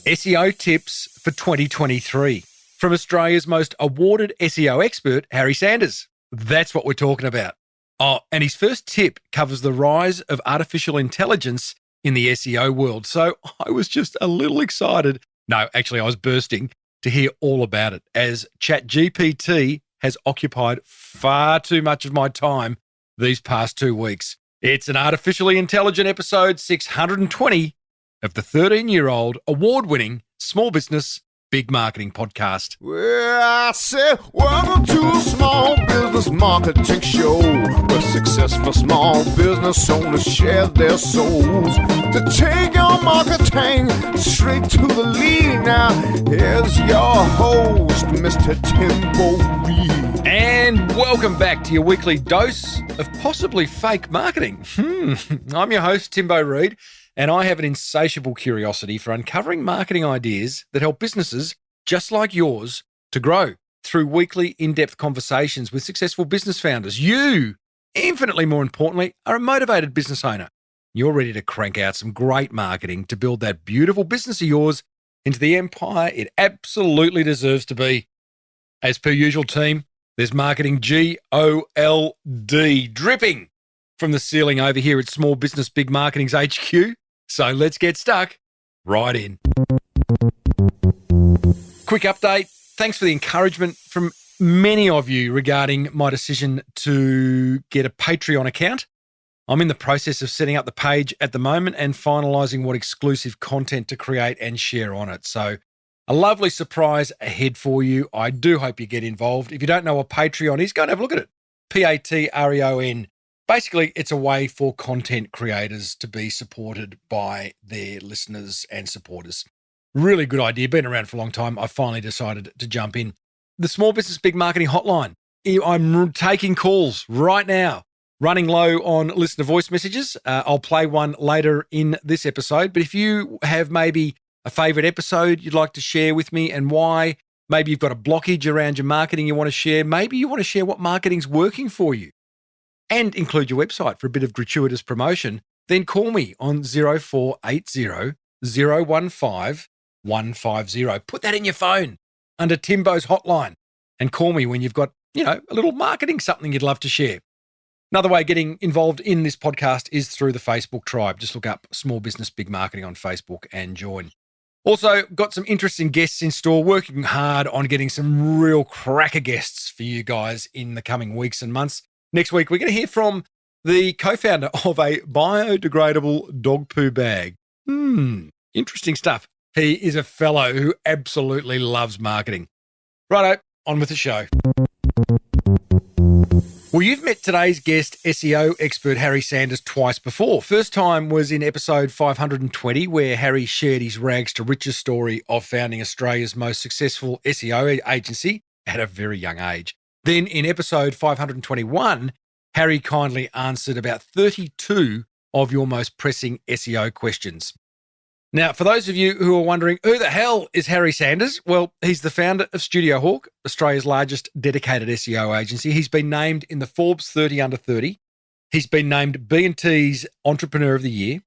SEO tips for 2023 from Australia's most awarded SEO expert, Harry Sanders. That's what we're talking about. Oh, and his first tip covers the rise of artificial intelligence in the SEO world. So I was just a little excited. No, actually, I was bursting to hear all about it, as ChatGPT has occupied far too much of my time these past 2 weeks. It's an artificially intelligent episode 620 of the 13-year-old award-winning Small Business Big Marketing podcast. Well, I said, welcome to a small business marketing show, where successful small business owners share their souls to take your marketing straight to the lead. Now, here's your host, Mr. Timbo Reid. And welcome back to your weekly dose of possibly fake marketing. I'm your host, Timbo Reid, and I have an insatiable curiosity for uncovering marketing ideas that help businesses just like yours to grow through weekly in-depth conversations with successful business founders. You, infinitely more importantly, are a motivated business owner. You're ready to crank out some great marketing to build that beautiful business of yours into the empire it absolutely deserves to be. As per usual, team, there's marketing GOLD dripping from the ceiling over here at Small Business Big Marketing's HQ. So let's get stuck right in. Quick update. Thanks for the encouragement from many of you regarding my decision to get a Patreon account. I'm in the process of setting up the page at the moment and finalising what exclusive content to create and share on it. So a lovely surprise ahead for you. I do hope you get involved. If you don't know what Patreon is, go and have a look at it. Patreon. Basically, it's a way for content creators to be supported by their listeners and supporters. Really good idea. Been around for a long time. I finally decided to jump in. The Small Business Big Marketing Hotline. I'm taking calls right now. Running low on listener voice messages. I'll play one later in this episode. But if you have maybe a favourite episode you'd like to share with me and why, maybe you've got a blockage around your marketing you want to share, maybe you want to share what marketing's working for you, and include your website for a bit of gratuitous promotion, then call me on 0480 015 150. Put that in your phone under Timbo's hotline and call me when you've got, a little marketing, something you'd love to share. Another way of getting involved in this podcast is through the Facebook tribe. Just look up Small Business Big Marketing on Facebook and join. Also, got some interesting guests in store, working hard on getting some real cracker guests for you guys in the coming weeks and months. Next week, we're going to hear from the co-founder of a biodegradable dog poo bag. Interesting stuff. He is a fellow who absolutely loves marketing. Righto, on with the show. Well, you've met today's guest, SEO expert Harry Sanders, twice before. First time was in episode 520, where Harry shared his rags to riches story of founding Australia's most successful SEO agency at a very young age. Then in episode 521, Harry kindly answered about 32 of your most pressing SEO questions. Now, for those of you who are wondering, who the hell is Harry Sanders? Well, he's the founder of StudioHawk, Australia's largest dedicated SEO agency. He's been named in the Forbes 30 Under 30. He's been named B&T's Entrepreneur of the Year.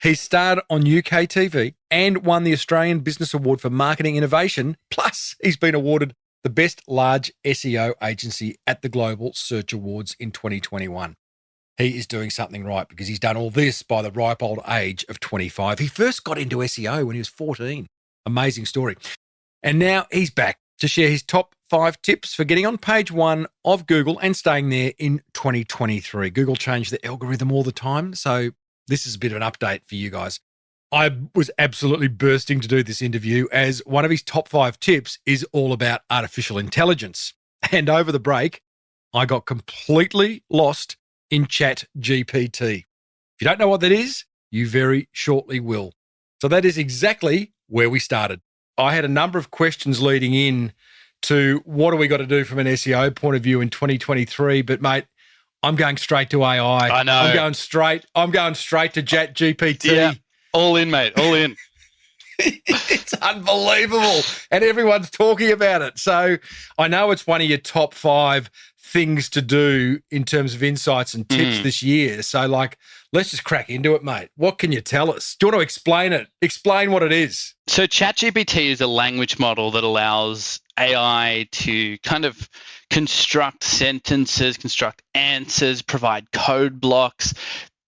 He's starred on UK TV and won the Australian Business Award for Marketing Innovation. Plus, he's been awarded the best large SEO agency at the Global Search Awards in 2021. He is doing something right because he's done all this by the ripe old age of 25. He first got into SEO when he was 14. Amazing story. And now he's back to share his top 5 tips for getting on page 1 of Google and staying there in 2023. Google changed the algorithm all the time, so this is a bit of an update for you guys. I was absolutely bursting to do this interview as one of his top 5 tips is all about artificial intelligence. And over the break, I got completely lost in ChatGPT. If you don't know what that is, you very shortly will. So that is exactly where we started. I had a number of questions leading in to what do we got to do from an SEO point of view in 2023, but mate, I'm going straight to AI. I know. I'm going straight to ChatGPT. Yeah. All in, mate. All in. It's unbelievable. And everyone's talking about it. So I know it's one of your top 5 things to do in terms of insights and tips this year. So, like, let's just crack into it, mate. What can you tell us? Do you want to explain it? Explain what it is. So ChatGPT is a language model that allows AI to kind of construct sentences, construct answers, provide code blocks.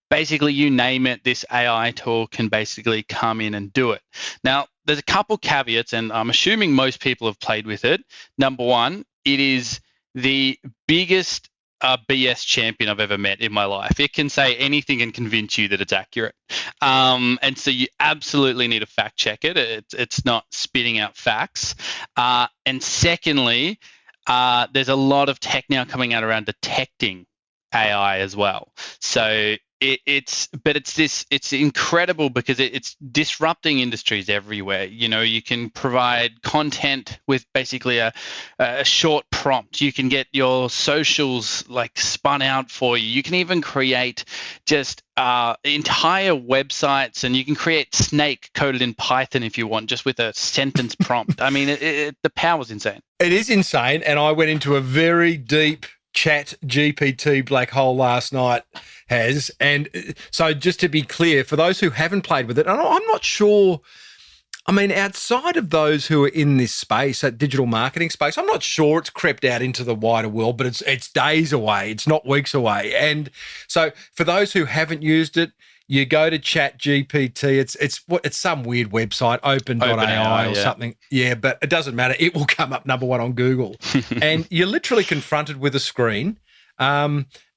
Basically, you name it, this AI tool can basically come in and do it. Now, there's a couple caveats, and I'm assuming most people have played with it. Number one, it is the biggest BS champion I've ever met in my life. It can say anything and convince you that it's accurate. And so you absolutely need to fact check it. It's not spitting out facts. And secondly, there's a lot of tech now coming out around detecting AI as well. So it's incredible because it's disrupting industries everywhere. You know, you can provide content with basically a short prompt. You can get your socials like spun out for you. You can even create just entire websites, and you can create Snake coded in Python if you want, just with a sentence prompt. I mean, the power's insane. It is insane, and I went into a very deep ChatGPT black hole last night, and so just to be clear, for those who haven't played with it, and I'm not sure, I mean, outside of those who are in this space, that digital marketing space, I'm not sure it's crept out into the wider world, but it's days away, it's not weeks away. And so for those who haven't used it, you go to ChatGPT. It's some weird website, open.ai or something. Yeah, but it doesn't matter. It will come up number one on Google. And you're literally confronted with a screen.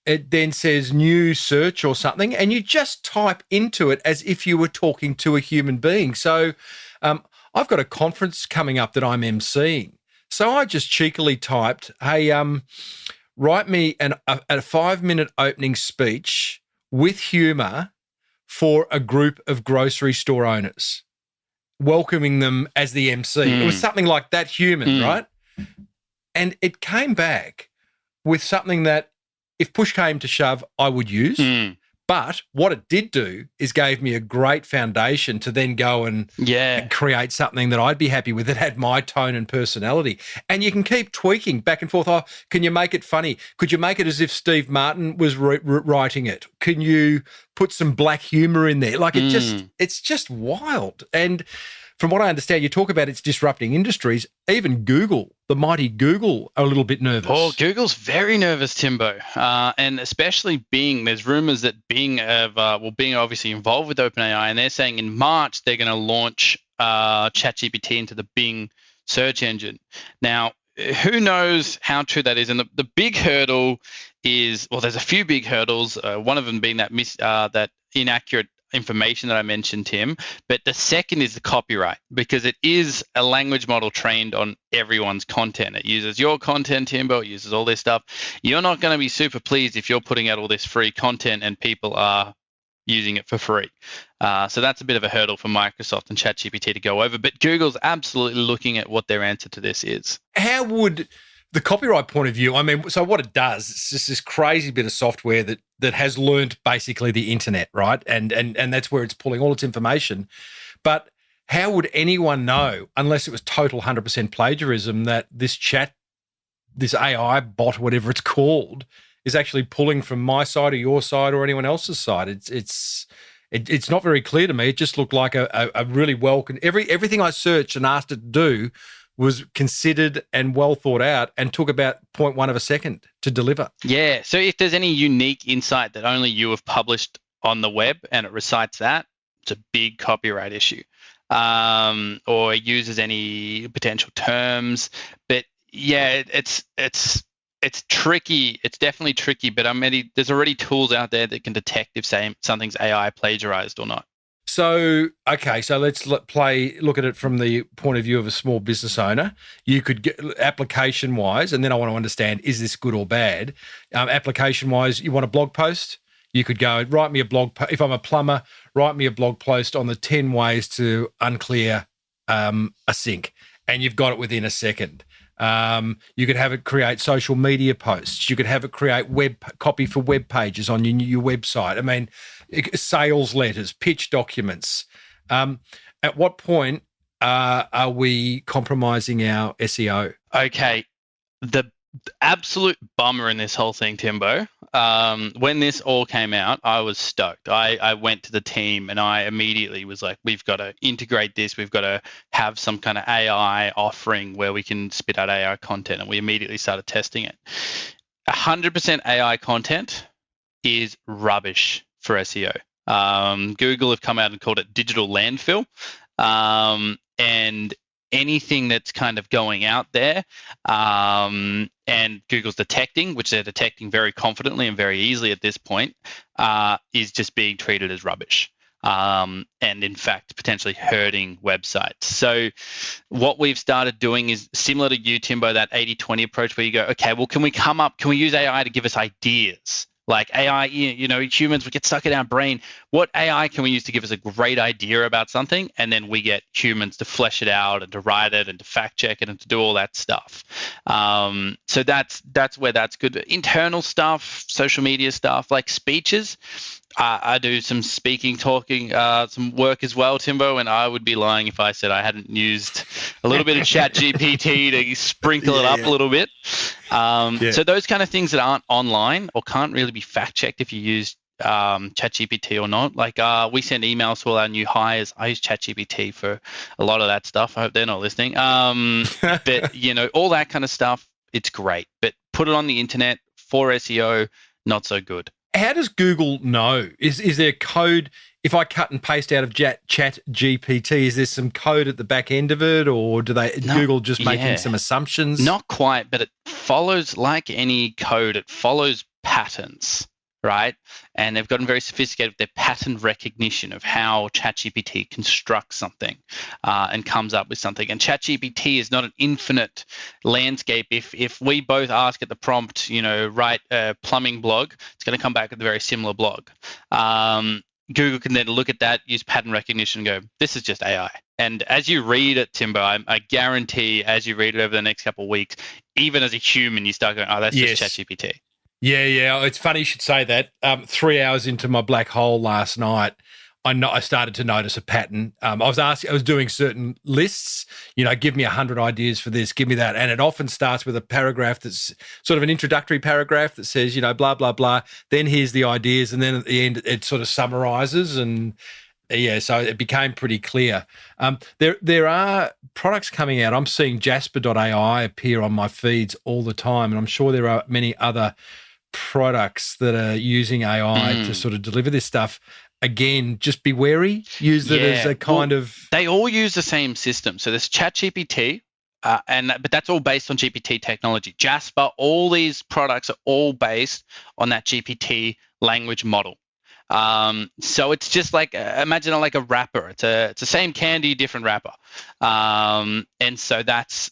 It then says new search or something, and you just type into it as if you were talking to a human being. So I've got a conference coming up that I'm emceeing. So I just cheekily typed, hey, write me a 5-minute opening speech with humour for a group of grocery store owners, welcoming them as the MC. It was something like that, human, right? And it came back with something that, if push came to shove, I would use. But what it did do is gave me a great foundation to then go and create something that I'd be happy with that had my tone and personality. And you can keep tweaking back and forth. Oh, can you make it funny? Could you make it as if Steve Martin was writing it? Can you put some black humor in there? Like it's just wild. And from what I understand, you talk about it's disrupting industries. Even Google, the mighty Google, are a little bit nervous. Oh, Google's very nervous, Timbo. And especially Bing. There's rumors that Bing Bing are obviously involved with OpenAI, and they're saying in March they're going to launch ChatGPT into the Bing search engine. Now, who knows how true that is? And the big hurdle is, well, there's a few big hurdles. One of them being that inaccurate information that I mentioned, Tim, but the second is the copyright, because it is a language model trained on everyone's content. It uses your content, Timbo, it uses all this stuff. You're not going to be super pleased if you're putting out all this free content and people are using it for free. So that's a bit of a hurdle for Microsoft and ChatGPT to go over, but Google's absolutely looking at what their answer to this is. How would the copyright point of view, I mean, so what it does, it's just this crazy bit of software that has learned basically the internet, right? And that's where it's pulling all its information. But how would anyone know, unless it was total 100% plagiarism, that this AI bot, whatever it's called, is actually pulling from my side or your side or anyone else's side? It's not very clear to me. It just looked like a really everything I searched and asked it to do was considered and well thought out and took about 0.1 of a second to deliver. Yeah. So if there's any unique insight that only you have published on the web and it recites that, it's a big copyright issue. Or it uses any potential terms. But yeah, it's tricky. It's definitely tricky, but there's already tools out there that can detect if something's AI plagiarized or not. So, okay, so let's look at it from the point of view of a small business owner. You could get application-wise, and then I want to understand, is this good or bad? Application-wise, you want a blog post? You could go, write me a blog post. If I'm a plumber, write me a blog post on the 10 ways to unclear a sink, and you've got it within a second. You could have it create social media posts. You could have it create copy for web pages on your website. I mean, sales letters, pitch documents. At what point are we compromising our SEO? Okay. The absolute bummer in this whole thing, Timbo. When this all came out, I was stoked. I went to the team and I immediately was like, we've got to integrate this. We've got to have some kind of AI offering where we can spit out AI content. And we immediately started testing it. 100% AI content is rubbish for SEO. Google have come out and called it digital landfill. And anything that's kind of going out there and Google's detecting, which they're detecting very confidently and very easily at this point, is just being treated as rubbish. And in fact, potentially hurting websites. So what we've started doing is similar to you, Timbo, that 80-20 approach where you go, okay, well, can we use AI to give us ideas? Like AI, humans, we get stuck in our brain. What AI can we use to give us a great idea about something? And then we get humans to flesh it out and to write it and to fact check it and to do all that stuff. So that's where that's good. Internal stuff, social media stuff, like speeches. I do some speaking, talking, some work as well, Timbo, and I would be lying if I said I hadn't used a little bit of ChatGPT to sprinkle it up a little bit. So those kind of things that aren't online or can't really be fact-checked if you use ChatGPT or not. Like we send emails to all our new hires. I use ChatGPT for a lot of that stuff. I hope they're not listening. But, all that kind of stuff, it's great. But put it on the internet for SEO, not so good. How does Google know? Is there code? If I cut and paste out of ChatGPT, is there some code at the back end of it, or Google just making some assumptions? Not quite, but it follows, like any code, it follows patterns, right? And they've gotten very sophisticated with their pattern recognition of how ChatGPT constructs something and comes up with something. And ChatGPT is not an infinite landscape. If we both ask at the prompt, write a plumbing blog, it's going to come back with a very similar blog. Google can then look at that, use pattern recognition, and go, this is just AI. And as you read it, Timbo, I guarantee as you read it over the next couple of weeks, even as a human, you start going, oh, that's just ChatGPT. Yeah. It's funny you should say that. 3 hours into my black hole last night, I started to notice a pattern. I was doing certain lists, give me 100 ideas for this, give me that. And it often starts with a paragraph that's sort of an introductory paragraph that says, blah, blah, blah. Then here's the ideas. And then at the end, it sort of summarizes. And so it became pretty clear. There are products coming out. I'm seeing Jasper.ai appear on my feeds all the time. And I'm sure there are many other products that are using AI to sort of deliver this stuff. Again, just be wary. Use it as a kind of... They all use the same system. So there's ChatGPT, but that's all based on GPT technology. Jasper, all these products are all based on that GPT language model. So it's just like, imagine it like a wrapper. It's the same candy, different wrapper. And so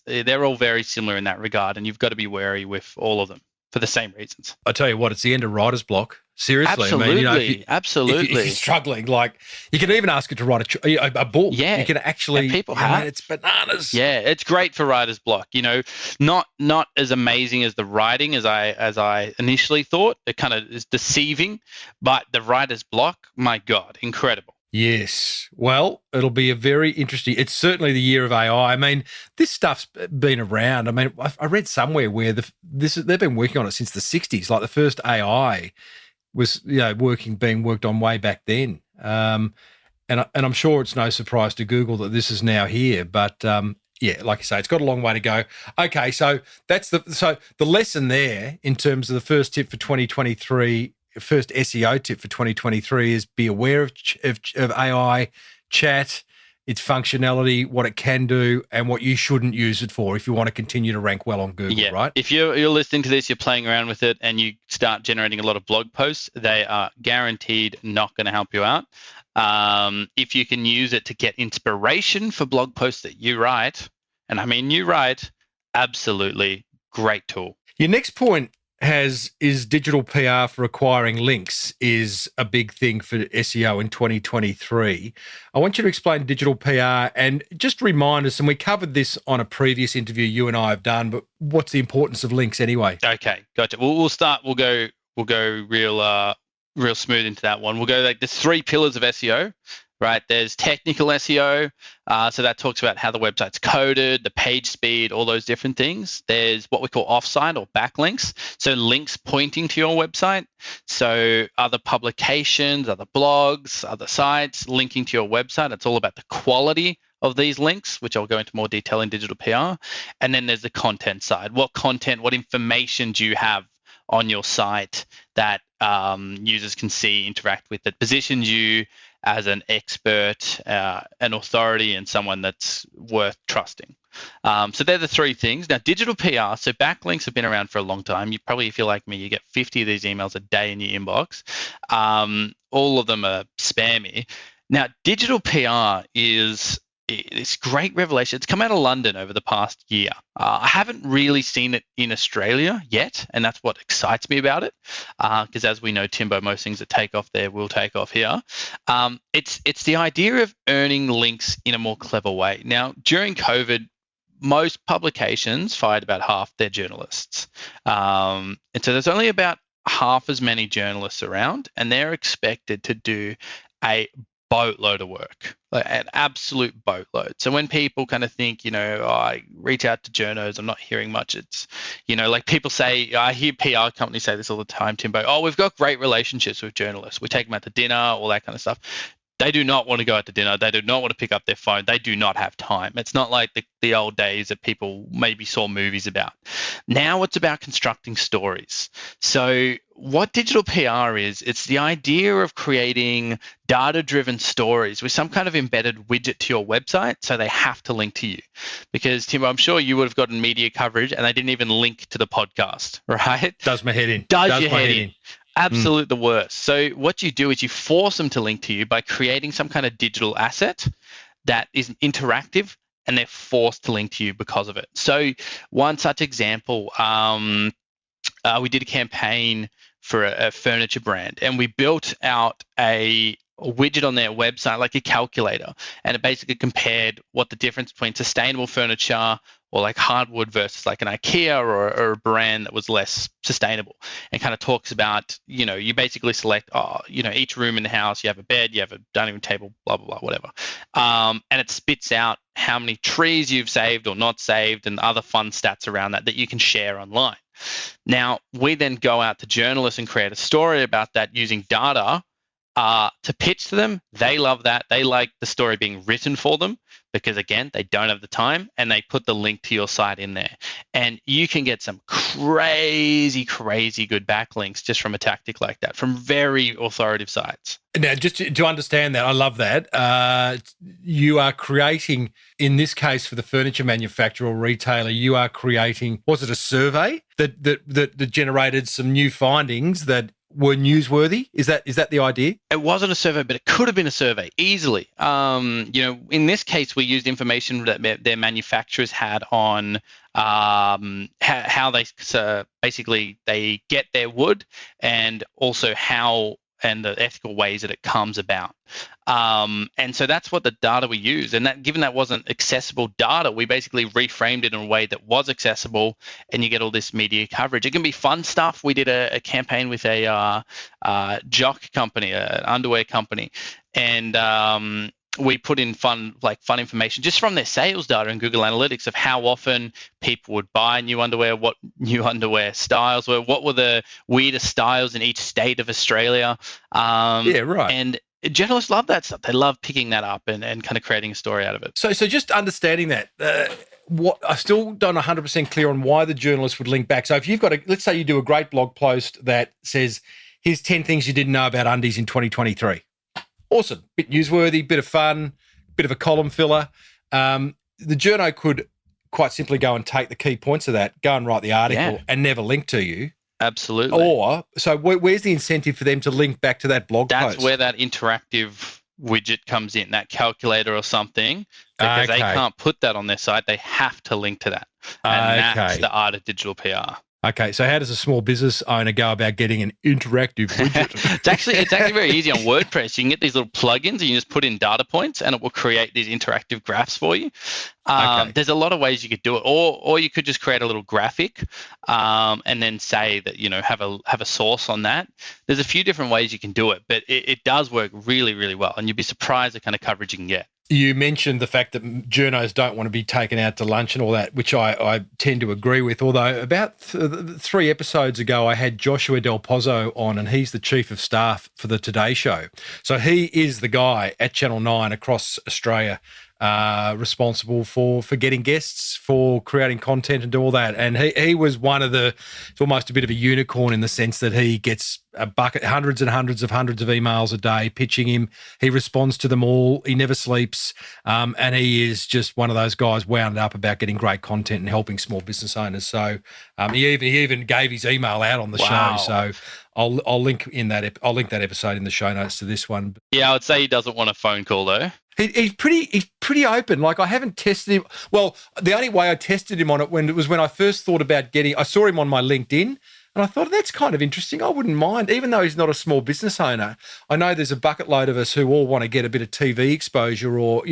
they're all very similar in that regard. And you've got to be wary with all of them for the same reasons. I tell you what, it's the end of writer's block. Seriously. Absolutely. If you're struggling, like you can even ask it to write a book. Yeah. You can actually, people have. It's bananas. Yeah, it's great for writer's block. Not as amazing as the writing as I initially thought. It kind of is deceiving, but the writer's block, my God, incredible. Yes. Well, it'll be a very interesting. It's certainly the year of AI. I mean, this stuff's been around. I mean, I read somewhere where they've been working on it since the 60s. Like the first AI was being worked on way back then. And I'm sure it's no surprise to Google that this is now here. But like I say, it's got a long way to go. Okay, so that's the lesson there in terms of the first tip for 2023. First SEO tip for 2023 is be aware of AI chat, its functionality, what it can do, and what you shouldn't use it for if you want to continue to rank well on Google, right? If you're listening to this, you're playing around with it, and you start generating a lot of blog posts, they are guaranteed not going to help you out. If you can use it to get inspiration for blog posts that you write, and I mean you write, absolutely great tool. Your next point is digital PR for acquiring links is a big thing for SEO in 2023. I want you to explain digital PR and just remind us, and we covered this on a previous interview you and I have done, but what's the importance of links anyway? Okay, gotcha. We'll start. We'll go real smooth into that one. We'll go like there's 3 pillars of SEO. right? There's technical SEO. So that talks about how the website's coded, the page speed, all those different things. There's what we call offsite or backlinks. So links pointing to your website. So other publications, other blogs, other sites linking to your website. It's all about the quality of these links, which I'll go into more detail in digital PR. And then there's the content side. What content, what information do you have on your site that users can see, interact with, that positions you as an expert, an authority, and someone that's worth trusting. So they're the three things. Now, digital PR, so backlinks have been around for a long time. You probably, if you're like me, you get 50 of these emails a day in your inbox. All of them are spammy. Now, digital PR is this great revelation. It's come out of London over the past year. I haven't really seen it in Australia yet, and that's what excites me about it. Because as we know, Timbo, most things that take off there will take off here. It's the idea of earning links in a more clever way. Now, during COVID, most publications fired about half their journalists. And so there's only about half as many journalists around, and they're expected to do a boatload of work, like an absolute boatload. So when people kind of think, I reach out to journos, I'm not hearing much. It's, like people say, I hear PR companies say this all the time, Timbo, oh, we've got great relationships with journalists. We take them out to dinner, all that kind of stuff. They do not want to go out to dinner. They do not want to pick up their phone. They do not have time. It's not like the old days that people maybe saw movies about. Now it's about constructing stories. So what digital PR is, it's the idea of creating data-driven stories with some kind of embedded widget to your website, so they have to link to you. Because, Tim, I'm sure you would have gotten media coverage and they didn't even link to the podcast, right? Does my head in. Does your head in. Absolute the worst. So what you do is you force them to link to you by creating some kind of digital asset that is interactive, and they're forced to link to you because of it. So one such example, we did a campaign for a furniture brand, and we built out a widget on their website, like a calculator, and it basically compared what the difference between sustainable furniture or like hardwood versus like an IKEA or a brand that was less sustainable, and kind of talks about, you basically select, each room in the house, you have a bed, you have a dining room table, blah, blah, blah, whatever. And it spits out how many trees you've saved or not saved and other fun stats around that you can share online. Now, we then go out to journalists and create a story about that using data to pitch to them. They love that. They like the story being written for them because, again, they don't have the time, and they put the link to your site in there. And you can get some crazy, crazy good backlinks just from a tactic like that, from very authoritative sites. Now, just to understand that, I love that. You are creating, in this case for the furniture manufacturer or retailer, you are creating, was it a survey that generated some new findings that were newsworthy? Is that the idea? It wasn't a survey, but it could have been a survey easily. In this case, we used information that their manufacturers had on how they basically they get their wood, and also how and the ethical ways that it comes about. And so that's what the data we use. And that, given that wasn't accessible data, we basically reframed it in a way that was accessible, and you get all this media coverage. It can be fun stuff. We did a campaign with a jock company, an underwear company, and we put in fun information just from their sales data and Google Analytics of how often people would buy new underwear, what new underwear styles were, what were the weirdest styles in each state of Australia. Yeah, right. And journalists love that stuff. They love picking that up and kind of creating a story out of it. So just understanding that, what I still don't 100% clear on why the journalist would link back. So if you've got let's say you do a great blog post that says, here's 10 things you didn't know about undies in 2023. Awesome. Bit newsworthy, bit of fun, bit of a column filler. The journo could quite simply go and take the key points of that, go and write the article and never link to you. Absolutely. Or, so where's the incentive for them to link back to that blog post? That's where that interactive widget comes in, that calculator or something, because they can't put that on their site. They have to link to that. And that's the art of digital PR. Okay, so how does a small business owner go about getting an interactive widget? It's actually very easy on WordPress. You can get these little plugins and you just put in data points and it will create these interactive graphs for you. Okay. There's a lot of ways you could do it, or you could just create a little graphic and then say that, have a source on that. There's a few different ways you can do it, but it does work really, really well, and you'd be surprised the kind of coverage you can get. You mentioned the fact that journos don't want to be taken out to lunch and all that, which I tend to agree with. Although about 3 episodes ago, I had Joshua Del Pozo on, and he's the Chief of Staff for the Today Show. So he is the guy at Channel 9 across Australia responsible for getting guests, for creating content and do all that. And he was one of it's almost a bit of a unicorn in the sense that he gets a bucket, hundreds of emails a day pitching him. He responds to them all. He never sleeps. And he is just one of those guys wound up about getting great content and helping small business owners. So he even gave his email out on the show. So I'll link that episode in the show notes to this one. Yeah, I would say he doesn't want a phone call though. He's pretty open. Like, I haven't tested him. Well, the only way I tested him on it when I first thought about I saw him on my LinkedIn, and I thought, that's kind of interesting. I wouldn't mind, even though he's not a small business owner. I know there's a bucket load of us who all want to get a bit of TV exposure or,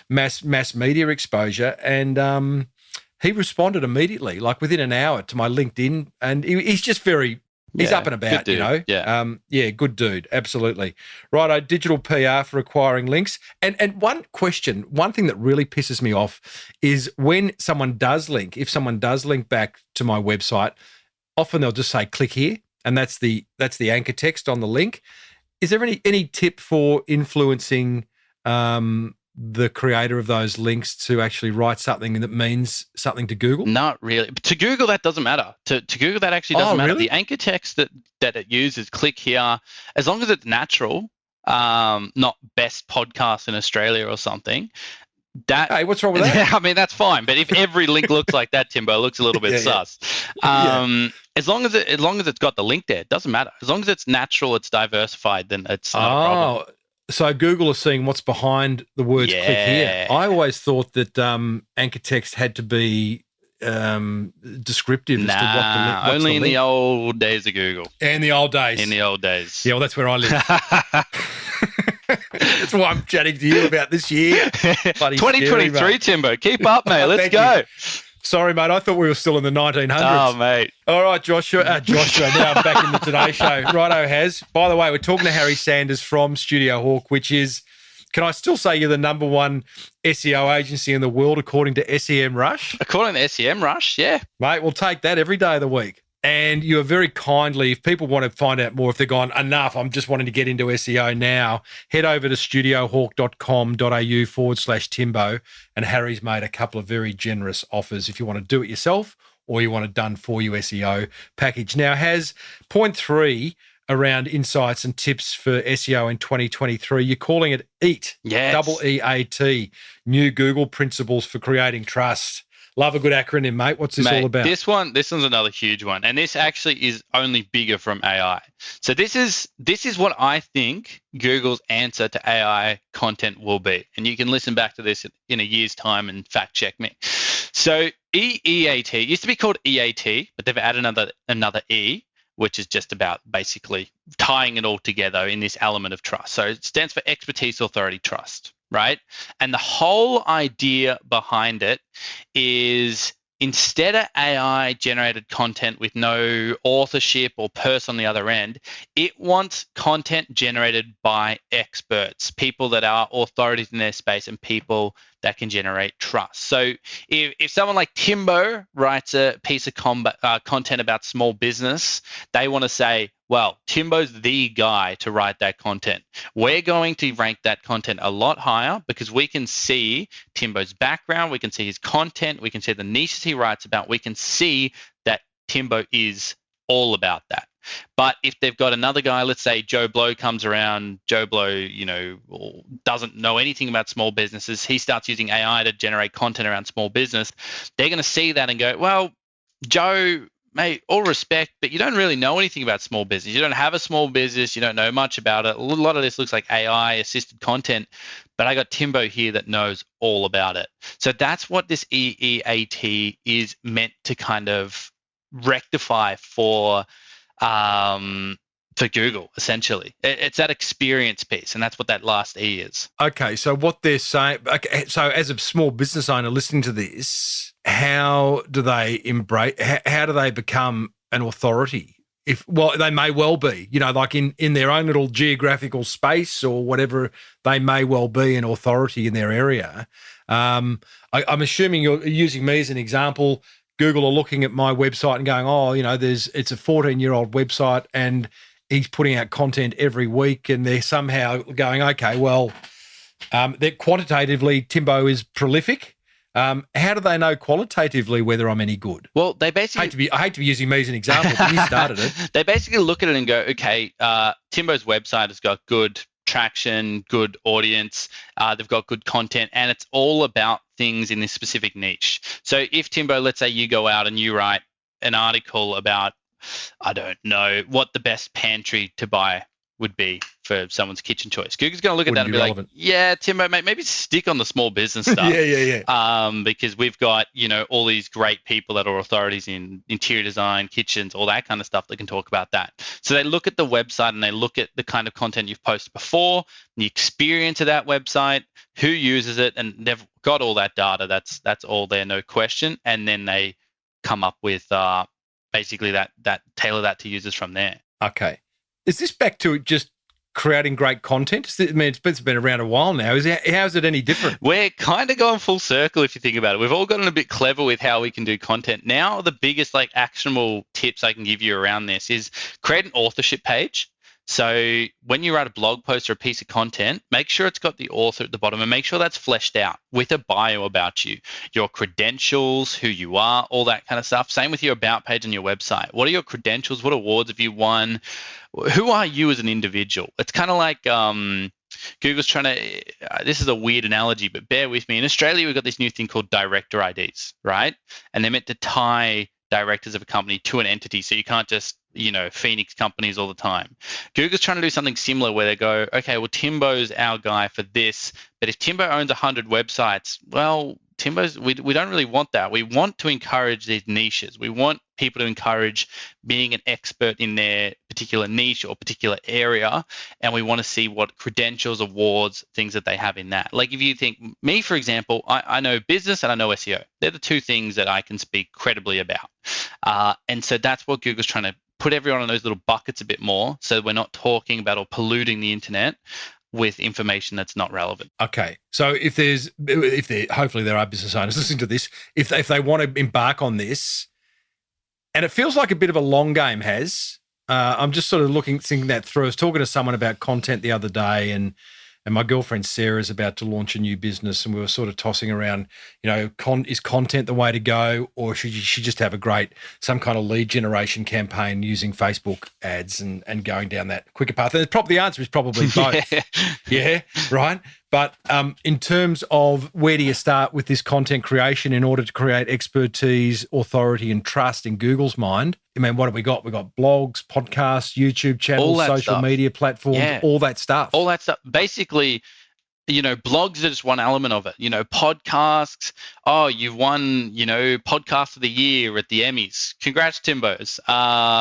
mass media exposure. And he responded immediately, like within an hour, to my LinkedIn, and he's just very. He's up and about, Yeah. Good dude. Absolutely. Righto, digital PR for acquiring links. And one thing that really pisses me off is when someone does link, if someone does link back to my website, often they'll just say, click here. And that's the anchor text on the link. Is there any tip for influencing the creator of those links to actually write something that means something to Google? Not really. To Google, that doesn't matter. To Google, that actually doesn't matter. Really? The anchor text that it uses, click here, as long as it's natural, not best podcast in Australia or something. Hey, what's wrong with that? I mean, that's fine. But if every link looks like that, Timbo, it looks a little bit sus. As long as it's got the link there, it doesn't matter. As long as it's natural, it's diversified, then it's not a problem. So Google is seeing what's behind the words click here. I always thought that anchor text had to be descriptive as to what's only the in link. the old days of Google. In the old days. Yeah, well, that's where I live. That's why I'm chatting to you about this year. 2023, Timbo. Keep up, mate. Let's go. You. Sorry, mate. I thought we were still in the 1900s. Oh, mate. All right, Joshua. Now I'm back in the Today Show. Righto, Has. By the way, we're talking to Harry Sanders from StudioHawk, which is, can I still say you're the number one SEO agency in the world according to SEMrush? According to SEMrush, yeah. Mate, we'll take that every day of the week. And you are very kindly, if people want to find out more, if they're gone, enough, I'm just wanting to get into SEO now, head over to studiohawk.com.au/Timbo, and Harry's made a couple of very generous offers if you want to do it yourself or you want a done-for-you SEO package. Now, has point 3 around insights and tips for SEO in 2023. You're calling it EAT, yes. EAT, New Google Principles for Creating Trust. Love a good acronym, mate. What's this all about? This one's another huge one, and this actually is only bigger from AI. So this is what I think Google's answer to AI content will be, and you can listen back to this in a year's time and fact check me. So EAT used to be called EAT, but they've added another E, which is just about basically tying it all together in this element of trust. So it stands for expertise, authority, trust. Right? And the whole idea behind it is, instead of AI generated content with no authorship or person on the other end, it wants content generated by experts, people that are authorities in their space and people that can generate trust. So if someone like Timbo writes a piece of content about small business, they want to say, well, Timbo's the guy to write that content. We're going to rank that content a lot higher because we can see Timbo's background, we can see his content, we can see the niches he writes about, we can see that Timbo is all about that. But if they've got another guy, let's say Joe Blow comes around, Joe Blow, doesn't know anything about small businesses, he starts using AI to generate content around small business, they're going to see that and go, well, Joe, mate, all respect, but you don't really know anything about small business. You don't have a small business. You don't know much about it. A lot of this looks like AI-assisted content, but I got Timbo here that knows all about it. So that's what this EAT is meant to kind of rectify for Google, essentially. It's that experience piece, and that's what that last E is. Okay, so what they're saying, okay, so as a small business owner listening to this, how do they embrace, how do they become an authority? Well, they may well be, like in their own little geographical space or whatever, they may well be an authority in their area. I'm assuming you're using me as an example. Google are looking at my website and going, it's a 14-year-old website and he's putting out content every week, and they're somehow going, okay, well, that quantitatively Timbo is prolific. How do they know qualitatively whether I'm any good? Well, they basically... I hate to be using me as an example, but you started it. They basically look at it and go, okay, Timbo's website has got good traction, good audience, they've got good content, and it's all about things in this specific niche. So if Timbo, let's say you go out and you write an article about, I don't know, what the best pantry to buy would be for someone's kitchen choice. Google's going to look at that and be relevant. Like, yeah, Timbo, mate, maybe stick on the small business stuff. Yeah. Because we've got, all these great people that are authorities in interior design, kitchens, all that kind of stuff that can talk about that. So they look at the website and they look at the kind of content you've posted before, the experience of that website, who uses it, and they've got all that data. That's all there, no question. And then they come up with basically that tailor that to users from there. Okay. Is this back to just creating great content? I mean, it's been around a while now. How is it any different? We're kind of going full circle if you think about it. We've all gotten a bit clever with how we can do content. Now, the biggest actionable tips I can give you around this is create an authorship page. So when you write a blog post or a piece of content, make sure it's got the author at the bottom and make sure that's fleshed out with a bio about you, your credentials, who you are, all that kind of stuff. Same with your about page on your website. What are your credentials? What awards have you won? Who are you as an individual? It's kind of like Google's trying to, this is a weird analogy, but bear with me. In Australia, we've got this new thing called director IDs, right? And they're meant to tie directors of a company to an entity. So you can't just, Phoenix companies all the time. Google's trying to do something similar where they go, okay, well, Timbo's our guy for this. But if Timbo owns 100 websites, well, we don't really want that. We want to encourage these niches. We want people to encourage being an expert in their particular niche or particular area. And we want to see what credentials, awards, things that they have in that. Like if you think, me, for example, I know business and I know SEO. They're the two things that I can speak credibly about. And so that's what Google's trying to put everyone in those little buckets a bit more, so we're not talking about or polluting the internet with information that's not relevant. Okay. So hopefully there are business owners listening to this, if they want to embark on this, and it feels like a bit of a long game, I'm just sort of thinking that through. I was talking to someone about content the other day, and my girlfriend Sarah's about to launch a new business, and we were sort of tossing around, is content the way to go, or should she just have some kind of lead generation campaign using Facebook ads and going down that quicker path? And the answer is probably both. Yeah, right. But in terms of where do you start with this content creation in order to create expertise, authority, and trust in Google's mind? I mean, what have we got? We've got blogs, podcasts, YouTube channels, social media platforms, all that stuff. All that stuff. Basically, blogs are just one element of it. Podcasts. Oh, you've won, podcast of the year at the Emmys. Congrats, Timbos.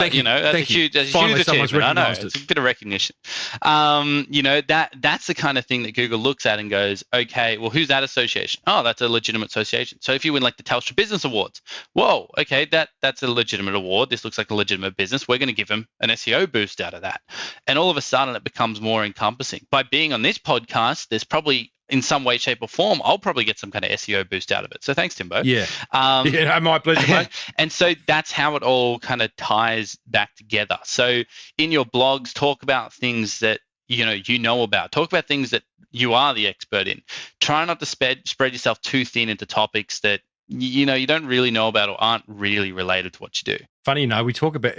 Thank you. That's a huge achievement. I know, it's a bit of recognition. That's the kind of thing that Google looks at and goes, okay, well, who's that association? Oh, that's a legitimate association. So if you win like the Telstra Business Awards, whoa, okay, that's a legitimate award. This looks like a legitimate business. We're going to give them an SEO boost out of that. And all of a sudden it becomes more encompassing. By being on this podcast, there's probably in some way, shape, or form, I'll probably get some kind of SEO boost out of it. So thanks, Timbo. Yeah. My pleasure, mate. And so that's how it all kind of ties back together. So in your blogs, talk about things that you know about. Talk about things that you are the expert in. Try not to spread yourself too thin into topics that you don't really know about or aren't really related to what you do. Funny, we talk about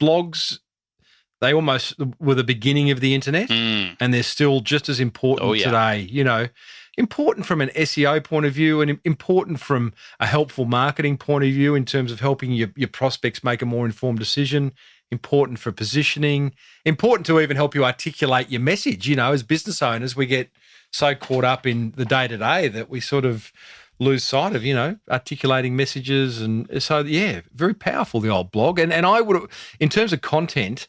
blogs. They almost were the beginning of the internet, and they're still just as important today. Important from an SEO point of view, and important from a helpful marketing point of view in terms of helping your prospects make a more informed decision. Important for positioning. Important to even help you articulate your message. As business owners, we get so caught up in the day-to-day that we sort of lose sight of, articulating messages. And so, yeah, very powerful, the old blog. And I would, in terms of content,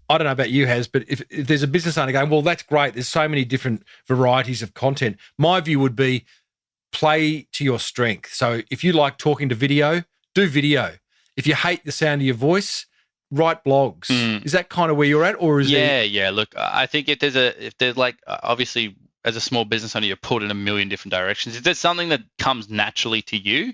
I don't know about you, Has, but if there's a business owner going, well, that's great, there's so many different varieties of content, my view would be play to your strength. So if you like talking to video, do video. If you hate the sound of your voice, write blogs. Is that kind of where you're at, or is Yeah. Look, I think if there's like, obviously as a small business owner, you're pulled in a million different directions. If there's something that comes naturally to you,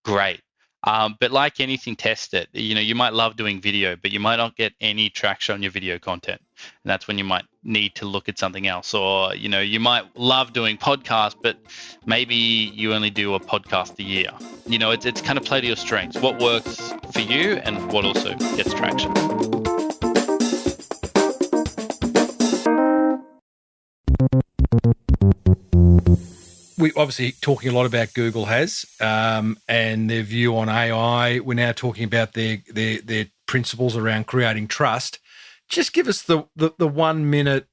great. But like anything, test it. You might love doing video, but you might not get any traction on your video content. And that's when you might need to look at something else. Or, you might love doing podcasts, but maybe you only do a podcast a year. It's kind of play to your strengths. What works for you and what also gets traction. We're obviously talking a lot about Google and their view on AI. We're now talking about their principles around creating trust. Just give us the 1 minute,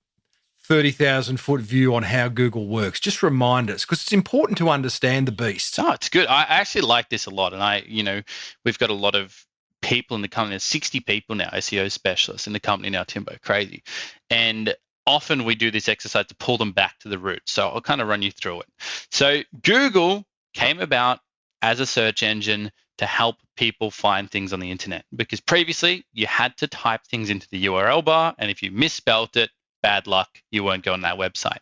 30,000 foot view on how Google works. Just remind us, because it's important to understand the beast. Oh, it's good. I actually like this a lot. And we've got a lot of people in the company. There's 60 people now, SEO specialists in the company now, Timbo, crazy. And often we do this exercise to pull them back to the roots. So I'll kind of run you through it. So Google came about as a search engine to help people find things on the internet, because previously you had to type things into the URL bar, and if you misspelt it, bad luck, you won't go on that website.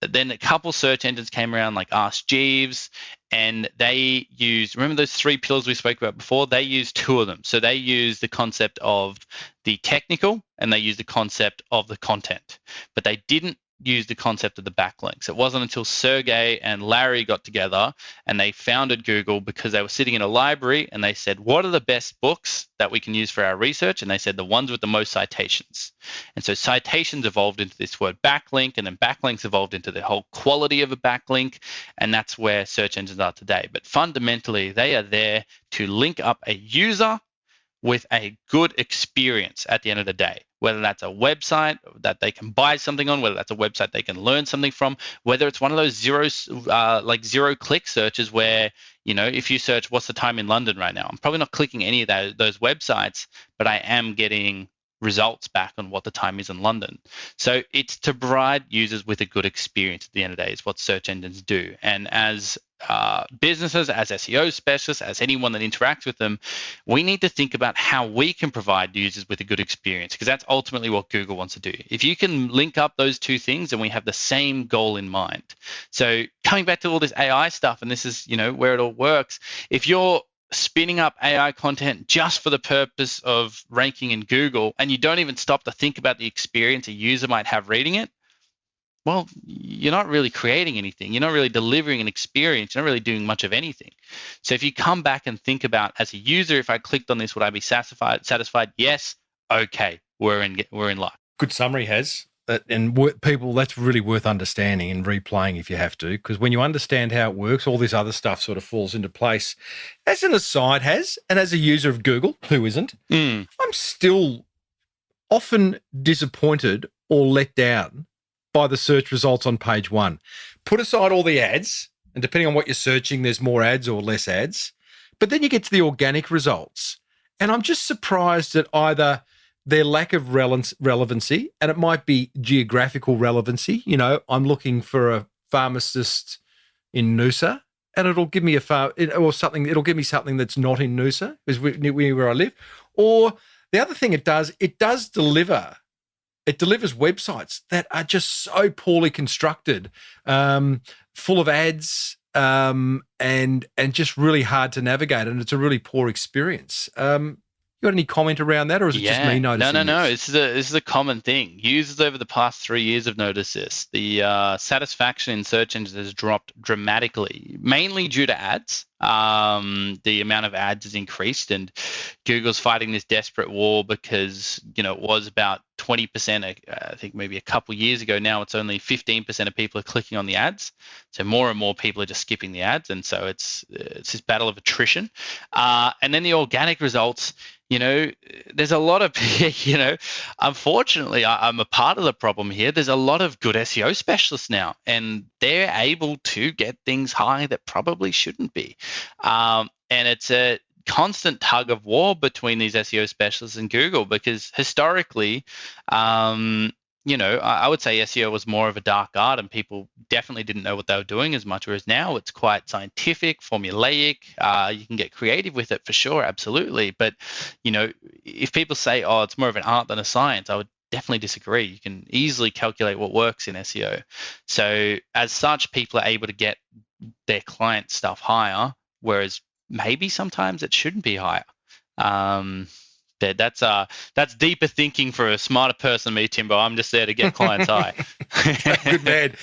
Then a couple search engines came around like Ask Jeeves, and they used, remember those 3 pillars we spoke about before? They used 2 of them. So they used the concept of the technical and they used the concept of the content, but they didn't use the concept of the backlinks. It wasn't until Sergey and Larry got together and they founded Google, because they were sitting in a library and they said, what are the best books that we can use for our research? And they said the ones with the most citations. And so citations evolved into this word backlink, and then backlinks evolved into the whole quality of a backlink. And that's where search engines are today. But fundamentally, they are there to link up a user with a good experience at the end of the day, whether that's a website that they can buy something on, whether that's a website they can learn something from, whether it's one of those zero click searches where, if you search what's the time in London right now, I'm probably not clicking any of those websites, but I am getting results back on what the time is in London. So it's to provide users with a good experience at the end of the day is what search engines do. And as businesses, as SEO specialists, as anyone that interacts with them, we need to think about how we can provide users with a good experience, because that's ultimately what Google wants to do. If you can link up those 2 things, and we have the same goal in mind. So coming back to all this AI stuff, and this is, where it all works. If you're spinning up AI content just for the purpose of ranking in Google, and you don't even stop to think about the experience a user might have reading it, well, you're not really creating anything. You're not really delivering an experience. You're not really doing much of anything. So if you come back and think about, as a user, if I clicked on this, would I be satisfied? Yes. Okay. We're in luck. Good summary, Has. And people, that's really worth understanding and replaying if you have to, because when you understand how it works, all this other stuff sort of falls into place. As an aside, Has, and as a user of Google, who isn't, I'm still often disappointed or let down by the search results on page 1. Put aside all the ads, and depending on what you're searching, there's more ads or less ads. But then you get to the organic results. And I'm just surprised at either their lack of relevancy, and it might be geographical relevancy. I'm looking for a pharmacist in Noosa, and it'll give me it'll give me something that's not in Noosa, is where I live. Or the other thing it does deliver. It delivers websites that are just so poorly constructed, full of ads, and just really hard to navigate, and it's a really poor experience. You got any comment around that, or is it just me noticing? No. This is a common thing. Users over the past 3 years have noticed this. The satisfaction in search engines has dropped dramatically, mainly due to ads. The amount of ads has increased, and Google's fighting this desperate war because, it was about 20%, I think maybe a couple years ago. Now it's only 15% of people are clicking on the ads. So more and more people are just skipping the ads. And so it's this battle of attrition. And then the organic results, there's a lot of, unfortunately, I'm a part of the problem here. There's a lot of good SEO specialists now, and they're able to get things high that probably shouldn't be. And it's a constant tug of war between these SEO specialists and Google, because historically, I would say SEO was more of a dark art and people definitely didn't know what they were doing as much, whereas now it's quite scientific, formulaic. You can get creative with it for sure, absolutely. But, if people say, oh, it's more of an art than a science, I would definitely disagree. You can easily calculate what works in SEO. So as such, people are able to get their client stuff higher, whereas maybe sometimes it shouldn't be higher. That's deeper thinking for a smarter person than me, Timbo. I'm just there to get clients high. Good man.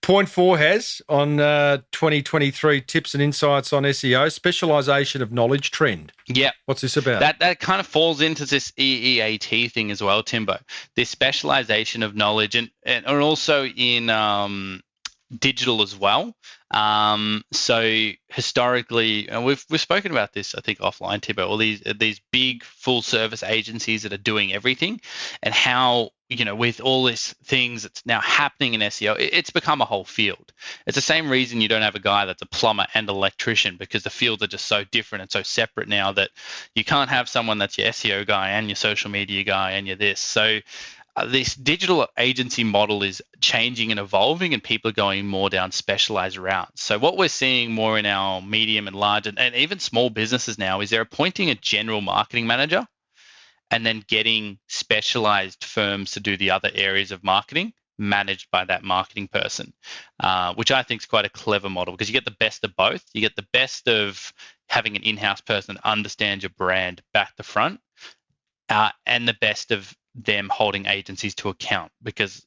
Point 4 has on 2023 tips and insights on SEO, specialization of knowledge trend. Yeah. What's this about? That kind of falls into this EEAT thing as well, Timbo. This specialization of knowledge and also in digital as well. So historically, and we've spoken about this, I think, offline, Timbo, all these big full service agencies that are doing everything, and how, with all these things that's now happening in SEO, it's become a whole field. It's the same reason you don't have a guy that's a plumber and electrician, because the fields are just so different and so separate now that you can't have someone that's your SEO guy and your social media guy and your this. So this digital agency model is changing and evolving, and people are going more down specialized routes. So what we're seeing more in our medium and large and even small businesses now is they're appointing a general marketing manager and then getting specialized firms to do the other areas of marketing managed by that marketing person, which I think is quite a clever model, because you get the best of both. You get the best of having an in-house person that understands your brand back to front, and the best of them holding agencies to account, because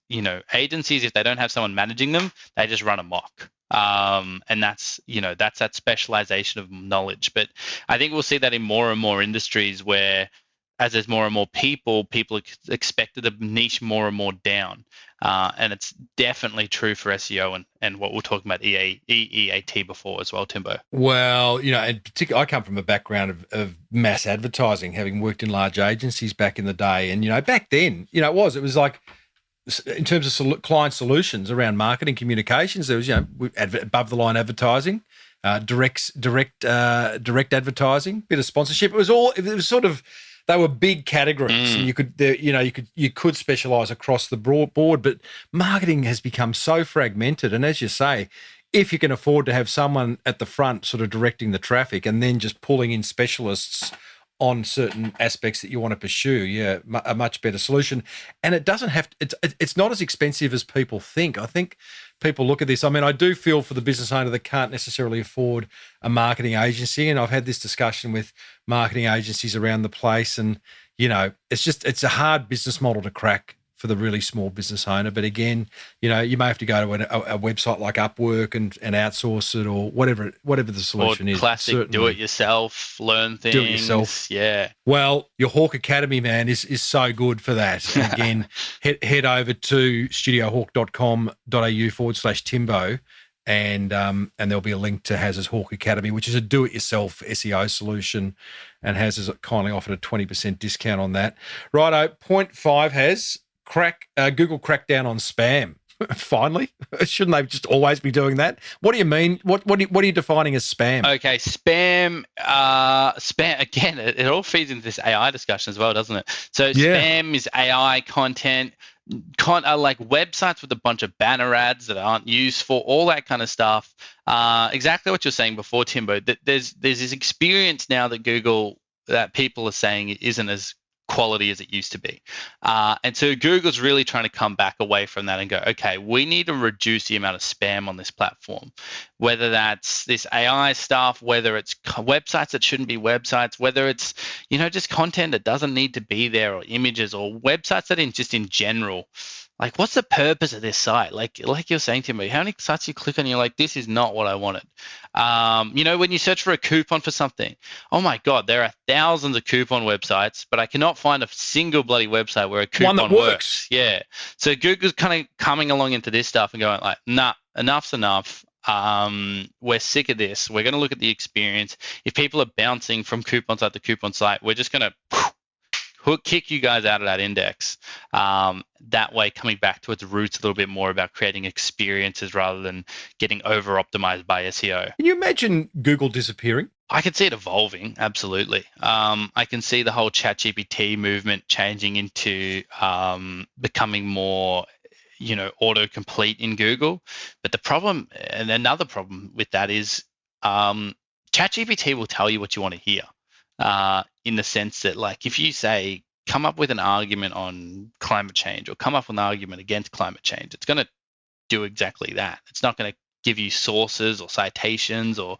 agencies, if they don't have someone managing them, they just run amok. And that's that specialization of knowledge. But I think we'll see that in more and more industries where, as there's more and more people are expected to niche more and more down. And it's definitely true for SEO and what we're talking about EEAT before as well, Timbo. Well, and particularly, I come from a background of mass advertising, having worked in large agencies back in the day. And, back then, it was like, in terms of client solutions around marketing communications, there was, above the line advertising, direct advertising, bit of sponsorship. It was sort of, they were big categories, and you could specialize across the broad board. But marketing has become so fragmented, and as you say, if you can afford to have someone at the front sort of directing the traffic, and then just pulling in specialists on certain aspects that you want to pursue, a much better solution. And it doesn't have to, it's not as expensive as people think. I think people look at this. I mean, I do feel for the business owner that can't necessarily afford a marketing agency. And I've had this discussion with marketing agencies around the place. And, it's a hard business model to crack for the really small business owner. But again, you may have to go to a website like Upwork and outsource it, or whatever the solution is. Classic do-it-yourself, learn things. Do-it-yourself. Yeah. Well, your Hawk Academy, man, is so good for that. And again, head over to studiohawk.com.au/Timbo, and there'll be a link to Haz's Hawk Academy, which is a do-it-yourself SEO solution, and Haz has kindly offered a 20% discount on that. Righto, point 5 has Google cracked down on spam. Finally, shouldn't they just always be doing that? What do you mean? What are you defining as spam? Okay, spam again. It all feeds into this AI discussion as well, doesn't it? So spam is AI content, like websites with a bunch of banner ads that aren't useful, all that kind of stuff. Exactly what you're saying before, Timbo. That there's this experience now that people are saying it isn't as quality as it used to be. And so Google's really trying to come back away from that and go, okay, we need to reduce the amount of spam on this platform, whether that's this AI stuff, whether it's websites that shouldn't be websites, whether it's, just content that doesn't need to be there, or images, or websites that just in general, Like, what's the purpose of this site? Like you're saying to me, how many sites you click on, you're like, this is not what I wanted. When you search for a coupon for something, oh my God, there are thousands of coupon websites, but I cannot find a single bloody website where a coupon One that works. Yeah. So Google's kind of coming along into this stuff and going like, nah, enough's enough. We're sick of this. We're going to look at the experience. If people are bouncing from coupon site to coupon site, we're just going to kick you guys out of that index. That way, coming back to its roots a little bit more about creating experiences rather than getting over optimized by SEO. Can you imagine Google disappearing? I can see it evolving, absolutely. I can see the whole ChatGPT movement changing into becoming more, autocomplete in Google. But the problem, and another problem with that is ChatGPT will tell you what you want to hear. In the sense that, like, if you say, come up with an argument on climate change or come up with an argument against climate change, it's going to do exactly that. It's not going to give you sources or citations or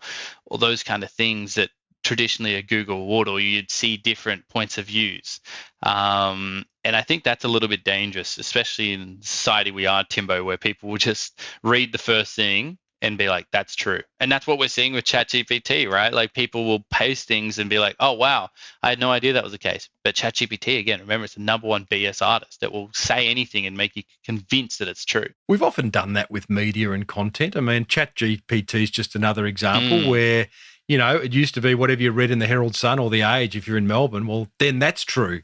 those kind of things that traditionally a Google would, or you'd see different points of views. And I think that's a little bit dangerous, especially in the society we are, Timbo, where people will just read the first thing and be like, that's true. And that's what we're seeing with ChatGPT, right? Like, people will paste things and be like, oh, wow, I had no idea that was the case. But ChatGPT, again, remember, it's the number one BS artist that will say anything and make you convinced that it's true. We've often done that with media and content. I mean, ChatGPT is just another example where, it used to be whatever you read in the Herald Sun or the Age if you're in Melbourne, well, then that's true,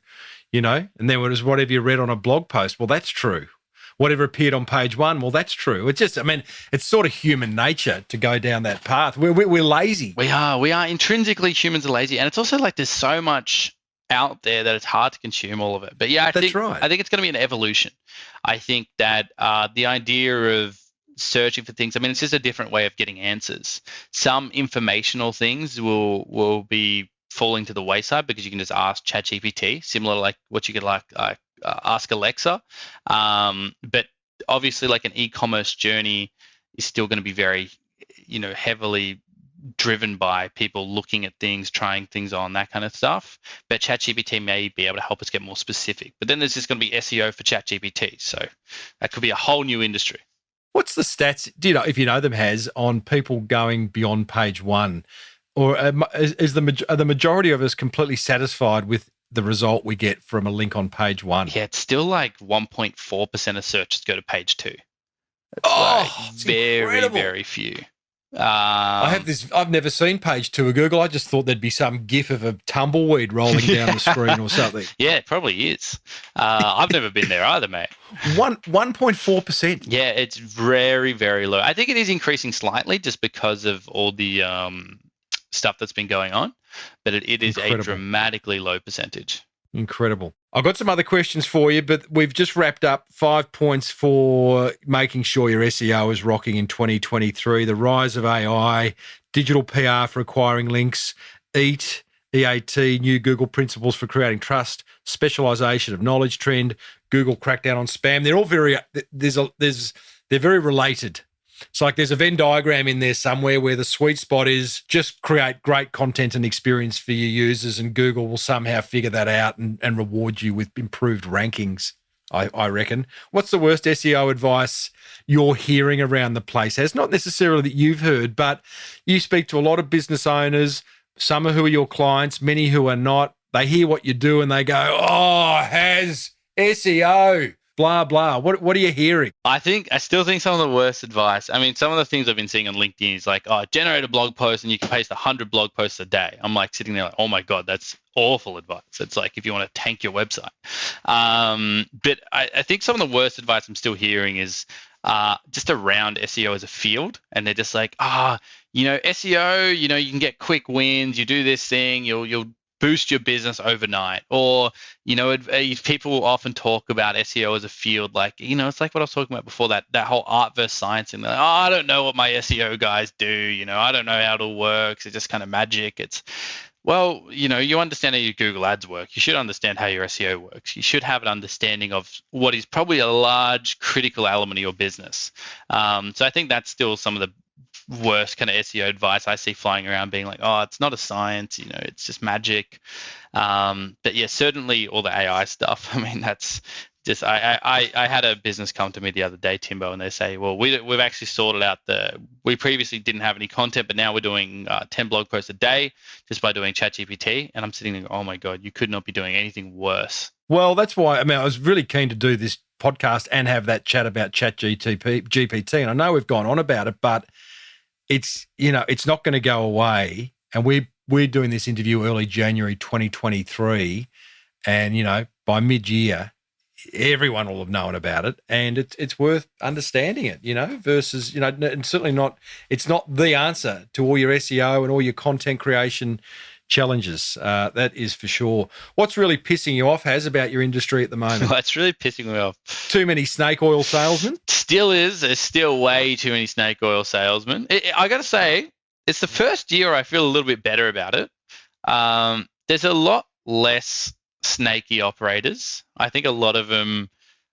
and then it was whatever you read on a blog post, well, that's true. Whatever appeared on page one, well, that's true. It's just, it's sort of human nature to go down that path. We're lazy. We are intrinsically, humans are lazy. And it's also like there's so much out there that it's hard to consume all of it. But yeah, I think it's going to be an evolution. I think that the idea of searching for things, it's just a different way of getting answers. Some informational things will be falling to the wayside because you can just ask ChatGPT, similar to like what you could ask Alexa. But obviously, like, an e-commerce journey is still going to be very, heavily driven by people looking at things, trying things on, that kind of stuff. But ChatGPT may be able to help us get more specific. But then there's just going to be SEO for ChatGPT. So that could be a whole new industry. What's the stats, if you know them, on people going beyond page one? Or are the majority of us completely satisfied with the result we get from a link on page one? Yeah, it's still like 1.4% of searches go to page two. It's very, incredible. very few. I've never seen page two of Google. I just thought there'd be some gif of a tumbleweed rolling down the screen or something. Yeah, it probably is. I've never been there either, mate. 1.4%. Yeah, it's very, very low. I think it is increasing slightly just because of all the stuff that's been going on, but it is a dramatically low percentage. Incredible. I've got some other questions for you, but we've just wrapped up 5 points for making sure your SEO is rocking in 2023. The rise of AI, digital PR for acquiring links, EAT, new Google principles for creating trust, specialization of knowledge trend, Google crackdown on spam. They're all they're very related. It's like there's a Venn diagram in there somewhere where the sweet spot is just create great content and experience for your users, and Google will somehow figure that out and reward you with improved rankings, I reckon. What's the worst SEO advice you're hearing around the place? It's not necessarily that you've heard, but you speak to a lot of business owners, some who are your clients, many who are not. They hear what you do and they go, oh, has SEO, blah, blah. What are you hearing? I still think some of the worst advice, some of the things I've been seeing on LinkedIn is like, generate a blog post and you can paste 100 blog posts a day. I'm like sitting there like, oh my God, that's awful advice. It's like if you want to tank your website. But I think some of the worst advice I'm still hearing is just around SEO as a field. And they're just like, SEO, you can get quick wins. You do this thing, you'll boost your business overnight. Or, people often talk about SEO as a field, like, it's like what I was talking about before, that whole art versus science. And they're like, I don't know what my SEO guys do. I don't know how it all works. It's just kind of magic. Well, you understand how your Google ads work. You should understand how your SEO works. You should have an understanding of what is probably a large critical element of your business. So I think that's still some of the worst kind of SEO advice I see flying around, being like, it's not a science, it's just magic. But yeah, certainly all the AI stuff. That's just I had a business come to me the other day, Timbo, and they say, well, we've actually sorted out we previously didn't have any content, but now we're doing 10 blog posts a day just by doing ChatGPT. And I'm sitting there, oh my God, you could not be doing anything worse. Well, that's why, I was really keen to do this podcast and have that chat about ChatGPT. And I know we've gone on about it, but it's not going to go away. And we're doing this interview early January 2023. And, by mid-year, everyone will have known about it, and it's worth understanding it, versus, and certainly not, it's not the answer to all your SEO and all your content creation challenges. That is for sure. What's really pissing you off, Haz, about your industry at the moment? What's really pissing me off? Too many snake oil salesmen? There's still way too many snake oil salesmen. I got to say, it's the first year I feel a little bit better about it. There's a lot less snaky operators. I think a lot of them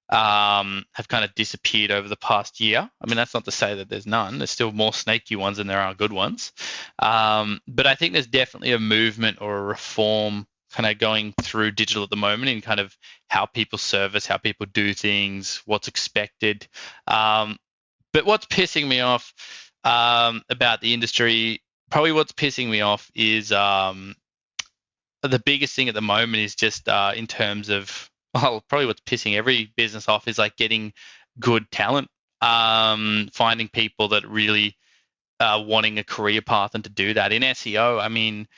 have kind of disappeared over the past year. I mean, that's not to say that there's none. There's still more snaky ones than there are good ones. But I think there's definitely a movement or a reform kind of going through digital at the moment in kind of how people service, how people do things, what's expected. But what's pissing me off about the industry, probably what's pissing me off is the biggest thing at the moment is just in terms of, probably what's pissing every business off is like getting good talent, finding people that really wanting a career path and to do that. In SEO, I mean,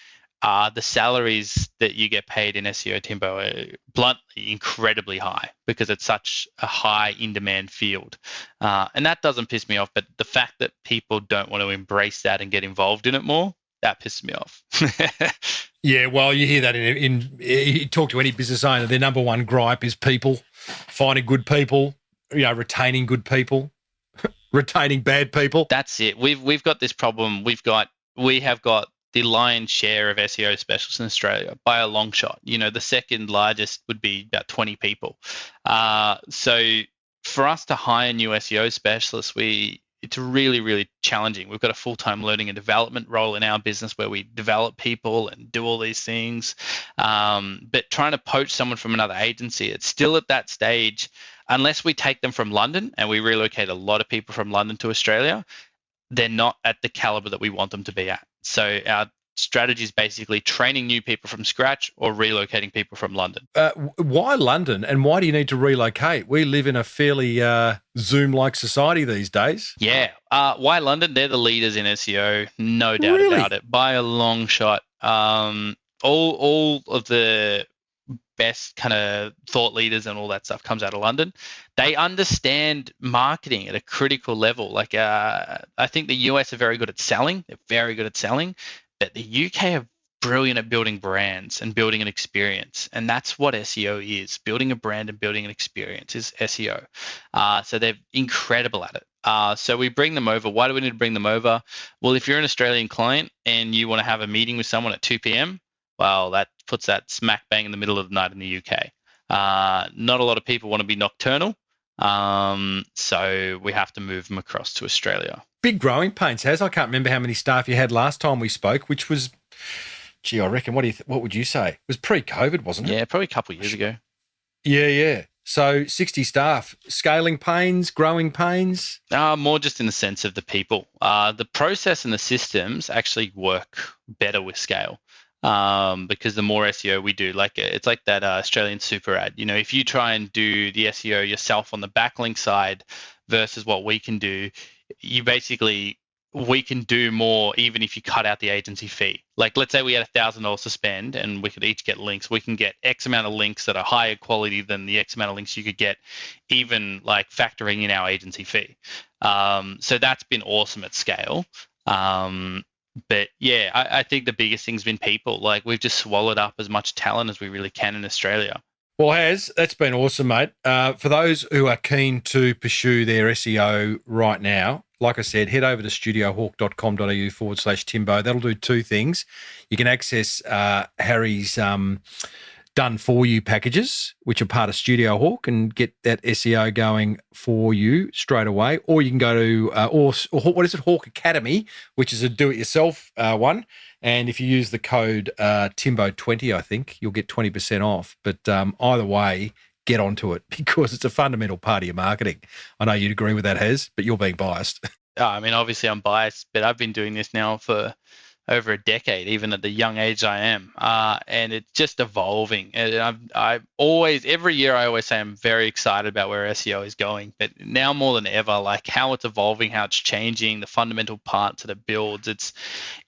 the salaries that you get paid in SEO, Timbo, are bluntly incredibly high because it's such a high in-demand field. And that doesn't piss me off, but the fact that people don't want to embrace that and get involved in it more, that pisses me off. Yeah, well, you hear that you talk to any business owner, their number one gripe is people, finding good people, retaining good people, retaining bad people. That's it. We've got this problem. We have got the lion's share of SEO specialists in Australia by a long shot. The second largest would be about 20 people. So for us to hire new SEO specialists, it's really, really challenging. We've got a full-time learning and development role in our business where we develop people and do all these things. But trying to poach someone from another agency, it's still at that stage, unless we take them from London, and we relocate a lot of people from London to Australia, they're not at the caliber that we want them to be at. So our strategy is basically training new people from scratch or relocating people from London. Why London, and why do you need to relocate? We live in a fairly Zoom-like society these days. Yeah. Why London? They're the leaders in SEO, no doubt about it, by a long shot. All of the best kind of thought leaders and all that stuff comes out of London. They understand marketing at a critical level. Like I think the US are very good at selling. They're very good at selling. But the UK are brilliant at building brands and building an experience. And that's what SEO is. Building a brand and building an experience is SEO. So they're incredible at it. So we bring them over. Why do we need to bring them over? Well, if you're an Australian client and you want to have a meeting with someone at 2 p.m., well, that puts that smack bang in the middle of the night in the UK. Not a lot of people want to be nocturnal. So we have to move them across to Australia. Big growing pains, Haz. I can't remember how many staff you had last time we spoke, which was, I reckon, what would you say? It was pre-COVID, wasn't it? Yeah, probably a couple of years ago. Yeah. So 60 staff, scaling pains, growing pains? More just in the sense of the people. The process and the systems actually work better with scale. Because the more SEO we do, it's like that Australian super ad. If you try and do the SEO yourself on the backlink side versus what we can do, we can do more even if you cut out the agency fee. Like, let's say we had $1,000 to spend and we could each get links. We can get X amount of links that are higher quality than the X amount of links you could get, even like factoring in our agency fee. So that's been awesome at scale. But yeah, I think the biggest thing's been people. Like, we've just swallowed up as much talent as we really can in Australia. Well, Haz, that's been awesome, mate. For those who are keen to pursue their SEO right now, like I said, head over to studiohawk.com.au/Timbo. That'll do two things. You can access Harry's done for you packages, which are part of StudioHawk, and get that SEO going for you straight away. Or you can go to, or what is it, Hawk Academy, which is a do-it-yourself one. And if you use the code Timbo20, I think, you'll get 20% off. But either way, get onto it because it's a fundamental part of your marketing. I know you'd agree with that, Hez, but you're being biased. I mean, obviously I'm biased, but I've been doing this now for over a decade, even at the young age I am, and it's just evolving. And I always, every year, I always say I'm very excited about where SEO is going. But now more than ever, like how it's evolving, how it's changing, the fundamental parts that it builds.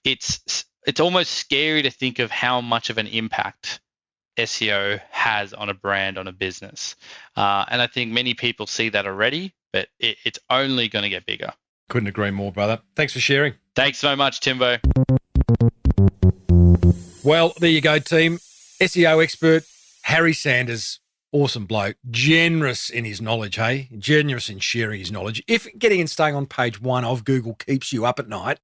It's almost scary to think of how much of an impact SEO has on a brand, on a business. And I think many people see that already, but it's only going to get bigger. Couldn't agree more, brother. Thanks for sharing. Thanks so much, Timbo. Well, there you go, team. SEO expert Harry Sanders, awesome bloke, generous in his knowledge, hey? Generous in sharing his knowledge. If getting and staying on page 1 of Google keeps you up at night,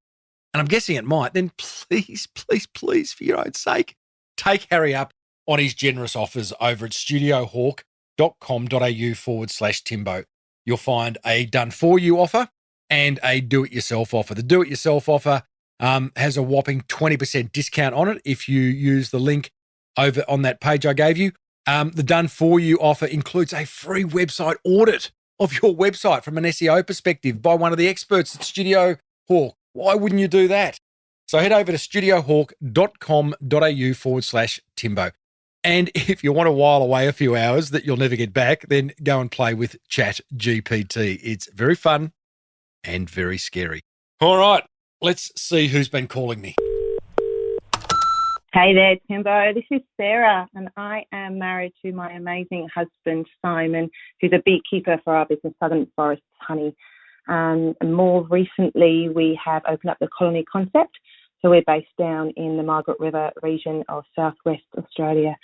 and I'm guessing it might, then please, please, please, for your own sake, take Harry up on his generous offers over at studiohawk.com.au/Timbo. You'll find a done-for-you offer and a do-it-yourself offer. The do-it-yourself offer has a whopping 20% discount on it if you use the link over on that page I gave you. The done-for-you offer includes a free website audit of your website from an SEO perspective by one of the experts at StudioHawk. Why wouldn't you do that? So head over to studiohawk.com.au/Timbo. And if you want to while away a few hours that you'll never get back, then go and play with ChatGPT. It's very fun and very scary. All right, let's see who's been calling me. Hey there, Timbo. This is Sarah, and I am married to my amazing husband, Simon, who's a beekeeper for our business, Southern Forest Honey. And more recently, we have opened up the colony concept. So we're based down in the Margaret River region of southwest Australia.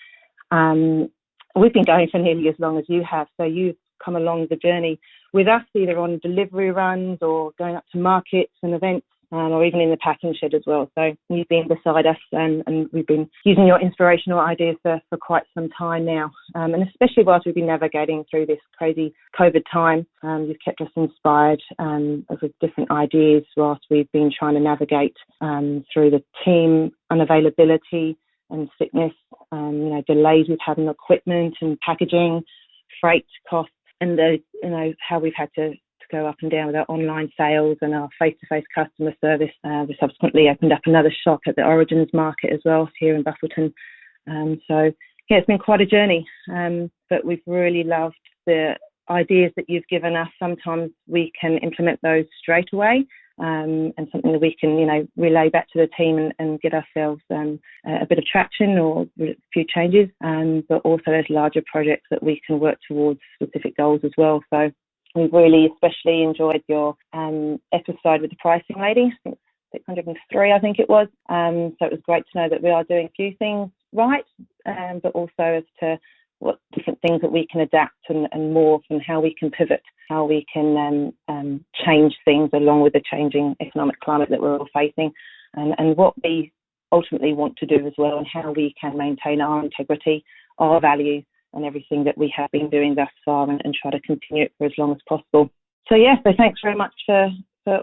We've been going for nearly as long as you have. So you've come along the journey with us, either on delivery runs or going up to markets and events, or even in the packing shed as well. So you've been beside us, and we've been using your inspirational ideas for quite some time now. And especially whilst we've been navigating through this crazy COVID time, you've kept us inspired with different ideas whilst we've been trying to navigate through the team unavailability and sickness, delays we've had in equipment and packaging, freight costs, and how we've had to go up and down with our online sales and our face-to-face customer service. We subsequently opened up another shop at the Origins Market as well here in Buffleton. It's been quite a journey, but we've really loved the ideas that you've given us. Sometimes we can implement those straight away, and something that we can, relay back to the team and get ourselves a bit of traction or a few changes. But also there's larger projects that we can work towards specific goals as well. So we've really especially enjoyed your episode with the pricing lady. I think 603, I think it was. So it was great to know that we are doing a few things right, but also as to what different things that we can adapt and morph, and how we can pivot, how we can change things along with the changing economic climate that we're all facing, and what we ultimately want to do as well, and how we can maintain our integrity, our values, and everything that we have been doing thus far, and try to continue it for as long as possible. So thanks very much for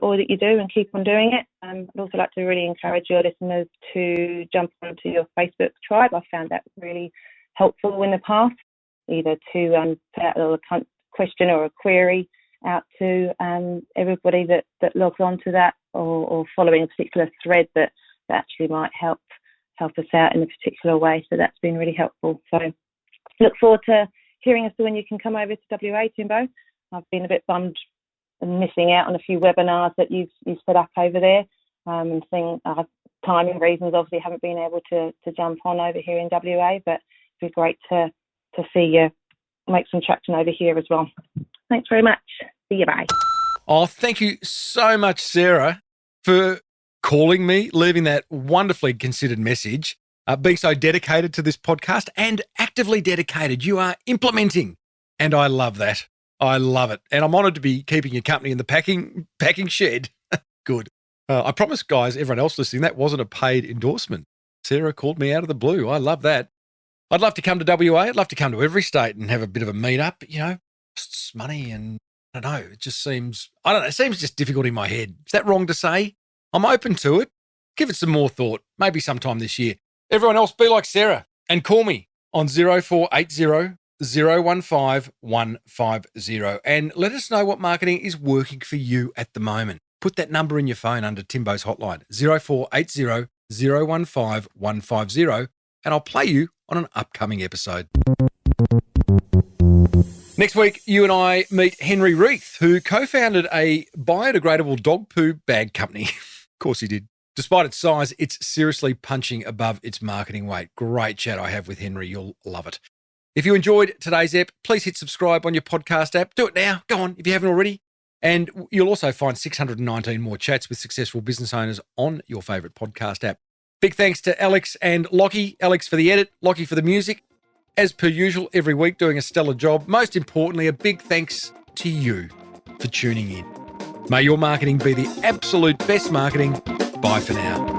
all that you do, and keep on doing it. I'd also like to really encourage your listeners to jump onto your Facebook tribe. I found that really helpful in the past, either to put out a little question or a query out to everybody that logs on to that, or following a particular thread that actually might help us out in a particular way. So that's been really helpful. So look forward to hearing as to when you can come over to WA, Timbo. I've been a bit bummed and missing out on a few webinars that you've set up over there, and seeing timing reasons, obviously haven't been able to jump on over here in WA, but it'd be great to see you make some traction over here as well. Thanks very much. See you, bye. Oh, thank you so much, Sarah, for calling me, leaving that wonderfully considered message, being so dedicated to this podcast, and actively dedicated. You are implementing, and I love that. I love it. And I'm honoured to be keeping you company in the packing shed. Good. I promise, guys, everyone else listening, that wasn't a paid endorsement. Sarah called me out of the blue. I love that. I'd love to come to WA. I'd love to come to every state and have a bit of a meet-up, costs money, and I don't know, it seems just difficult in my head. Is that wrong to say? I'm open to it. Give it some more thought, maybe sometime this year. Everyone else, be like Sarah and call me on 0480 014-150 and let us know what marketing is working for you at the moment. Put that number in your phone under Timbo's hotline, 0480 015 150, and I'll play you on an upcoming episode. Next week, you and I meet Henry Reid, who co-founded a biodegradable dog poo bag company. Of course he did. Despite its size, it's seriously punching above its marketing weight. Great chat I have with Henry. You'll love it. If you enjoyed today's ep, please hit subscribe on your podcast app. Do it now. Go on, if you haven't already. And you'll also find 619 more chats with successful business owners on your favourite podcast app. Big thanks to Alex and Lockie. Alex for the edit, Lockie for the music. As per usual, every week doing a stellar job. Most importantly, a big thanks to you for tuning in. May your marketing be the absolute best marketing. Bye for now.